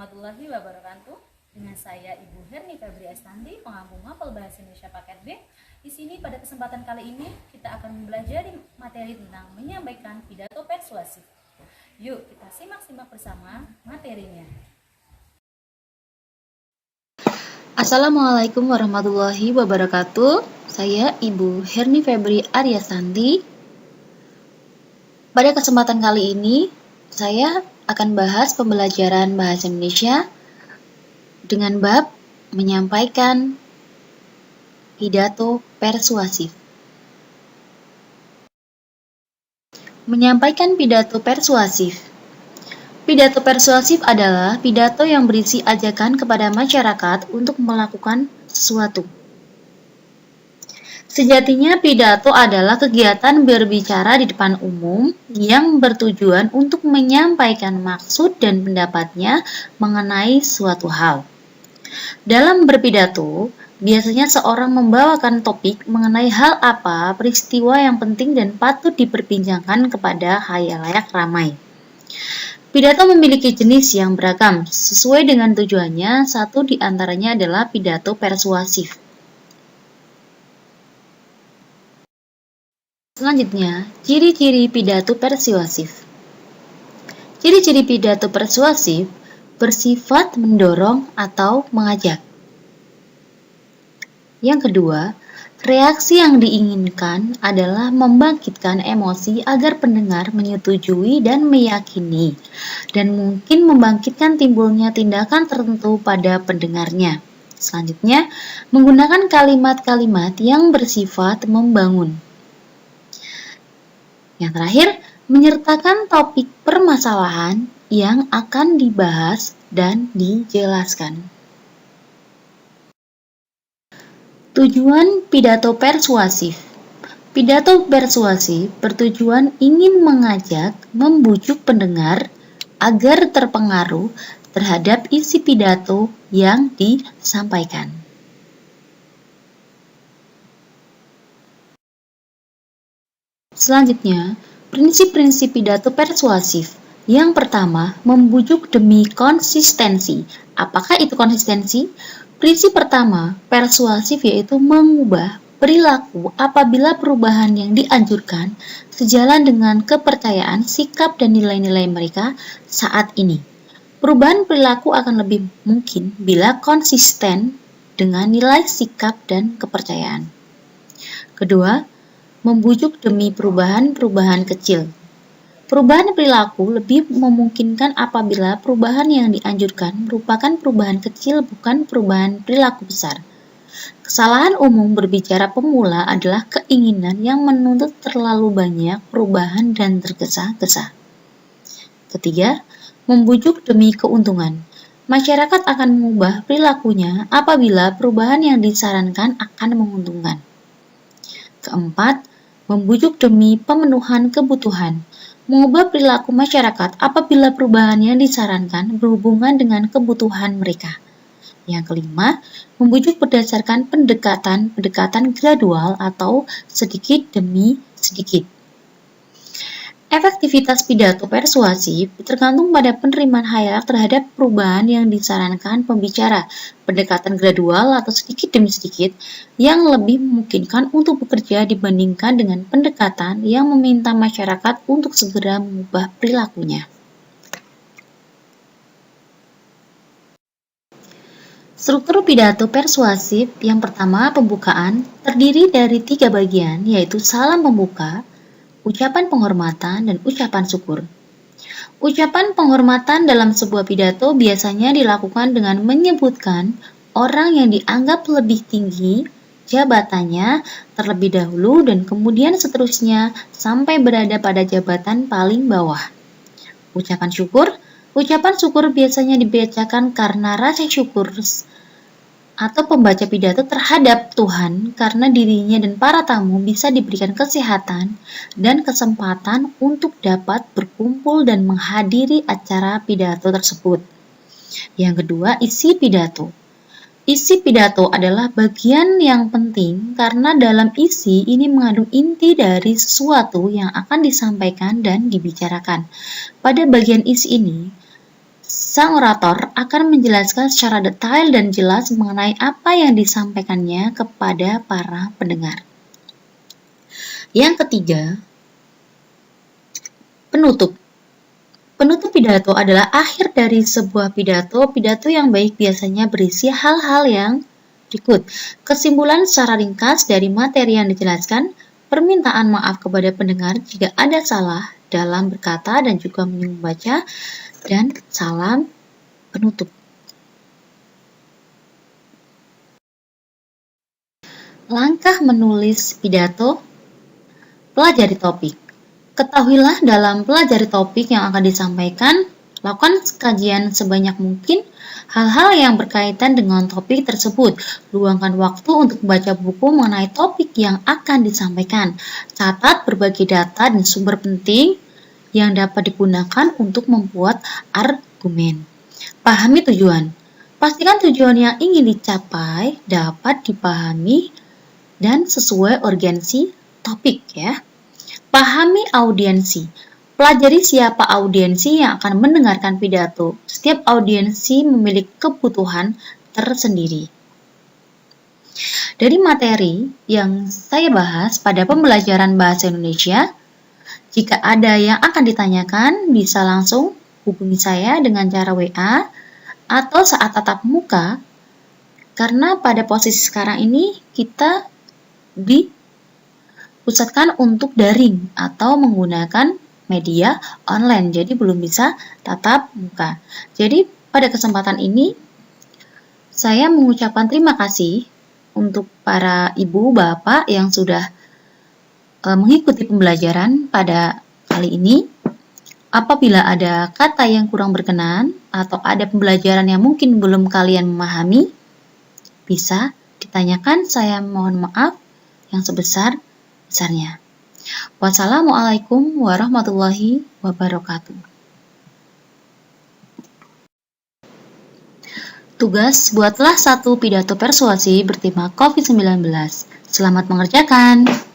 Warahmatullahi wabarakatuh. Dengan saya Ibu Herni Febri Astandi, pengampu Mapel Bahasa Indonesia Paket B. Di sini pada kesempatan kali ini kita akan belajar materi tentang menyampaikan pidato persuasif. Yuk kita simak-simak bersama materinya. Assalamualaikum warahmatullahi wabarakatuh. Saya Ibu Herni Febri Aryasandi. Pada kesempatan kali ini saya akan bahas pembelajaran bahasa Indonesia dengan bab menyampaikan pidato persuasif. Menyampaikan pidato persuasif. Pidato persuasif adalah pidato yang berisi ajakan kepada masyarakat untuk melakukan sesuatu. Sejatinya pidato adalah kegiatan berbicara di depan umum yang bertujuan untuk menyampaikan maksud dan pendapatnya mengenai suatu hal. Dalam berpidato, biasanya seorang membawakan topik mengenai hal apa, peristiwa yang penting dan patut diperbincangkan kepada khalayak ramai. Pidato memiliki jenis yang beragam, sesuai dengan tujuannya. Satu di antaranya adalah pidato persuasif. Selanjutnya, ciri-ciri pidato persuasif. Ciri-ciri pidato persuasif bersifat mendorong atau mengajak. Yang kedua, reaksi yang diinginkan adalah membangkitkan emosi agar pendengar menyetujui dan meyakini, dan mungkin membangkitkan timbulnya tindakan tertentu pada pendengarnya. Selanjutnya, menggunakan kalimat-kalimat yang bersifat membangun. Yang terakhir, menyertakan topik permasalahan yang akan dibahas dan dijelaskan. Tujuan pidato persuasif. Pidato persuasif bertujuan ingin mengajak, membujuk pendengar agar terpengaruh terhadap isi pidato yang disampaikan. Selanjutnya, prinsip-prinsip pidato persuasif. Yang pertama, membujuk demi konsistensi. Apakah itu konsistensi? Prinsip pertama, persuasif yaitu mengubah perilaku apabila perubahan yang dianjurkan sejalan dengan kepercayaan, sikap, dan nilai-nilai mereka saat ini. Perubahan perilaku akan lebih mungkin bila konsisten dengan nilai, sikap, dan kepercayaan. Kedua, membujuk demi perubahan-perubahan kecil. Perubahan perilaku lebih memungkinkan apabila perubahan yang dianjurkan merupakan perubahan kecil, bukan perubahan perilaku besar. Kesalahan umum berbicara pemula adalah keinginan yang menuntut terlalu banyak perubahan dan tergesa-gesa. Ketiga, membujuk demi keuntungan. Masyarakat akan mengubah perilakunya apabila perubahan yang disarankan akan menguntungkan. Keempat, membujuk demi pemenuhan kebutuhan. Mengubah perilaku masyarakat apabila perubahan yang disarankan berhubungan dengan kebutuhan mereka. Yang kelima, membujuk berdasarkan pendekatan gradual atau sedikit demi sedikit. Efektivitas pidato persuasif tergantung pada penerimaan khalayak terhadap perubahan yang disarankan pembicara. Pendekatan gradual atau sedikit demi sedikit yang lebih memungkinkan untuk bekerja dibandingkan dengan pendekatan yang meminta masyarakat untuk segera mengubah perilakunya. Struktur pidato persuasif yang pertama, pembukaan, terdiri dari 3 bagian, yaitu salam pembuka, ucapan penghormatan, dan ucapan syukur. Ucapan penghormatan dalam sebuah pidato biasanya dilakukan dengan menyebutkan orang yang dianggap lebih tinggi jabatannya terlebih dahulu dan kemudian seterusnya sampai berada pada jabatan paling bawah. Ucapan syukur biasanya dibacakan karena rasa syukur atau pembaca pidato terhadap Tuhan karena dirinya dan para tamu bisa diberikan kesehatan dan kesempatan untuk dapat berkumpul dan menghadiri acara pidato tersebut. Yang kedua, isi pidato. Isi pidato adalah bagian yang penting karena dalam isi ini mengandung inti dari sesuatu yang akan disampaikan dan dibicarakan. Pada bagian isi ini, Sang orator akan menjelaskan secara detail dan jelas mengenai apa yang disampaikannya kepada para pendengar. Yang ketiga, penutup. Penutup pidato adalah akhir dari sebuah pidato. Pidato yang baik biasanya berisi hal-hal yang berikut. Kesimpulan secara ringkas dari materi yang dijelaskan, permintaan maaf kepada pendengar jika ada salah dalam berkata dan juga membaca, dan salam penutup. Langkah menulis pidato. Pelajari topik. Ketahuilah dalam pelajari topik yang akan disampaikan, lakukan kajian sebanyak mungkin hal-hal yang berkaitan dengan topik tersebut. Luangkan waktu untuk membaca buku mengenai topik yang akan disampaikan. Catat berbagai data dan sumber penting yang dapat digunakan untuk membuat argumen. Pahami tujuan. Pastikan tujuan yang ingin dicapai dapat dipahami dan sesuai urgensi topik ya. Pahami audiensi. Pelajari siapa audiensi yang akan mendengarkan pidato. Setiap audiensi memiliki kebutuhan tersendiri. Dari materi yang saya bahas pada pembelajaran bahasa Indonesia, jika ada yang akan ditanyakan, bisa langsung hubungi saya dengan cara WA atau saat tatap muka, karena pada posisi sekarang ini kita dipusatkan untuk daring atau menggunakan media online, jadi belum bisa tatap muka. Jadi pada kesempatan ini, saya mengucapkan terima kasih untuk para ibu, bapak yang sudah mengikuti pembelajaran pada kali ini. Apabila ada kata yang kurang berkenan atau ada pembelajaran yang mungkin belum kalian memahami, bisa ditanyakan, saya mohon maaf yang sebesar-besarnya. Wassalamualaikum warahmatullahi wabarakatuh. Tugas, buatlah satu pidato persuasi bertema COVID-19. Selamat mengerjakan!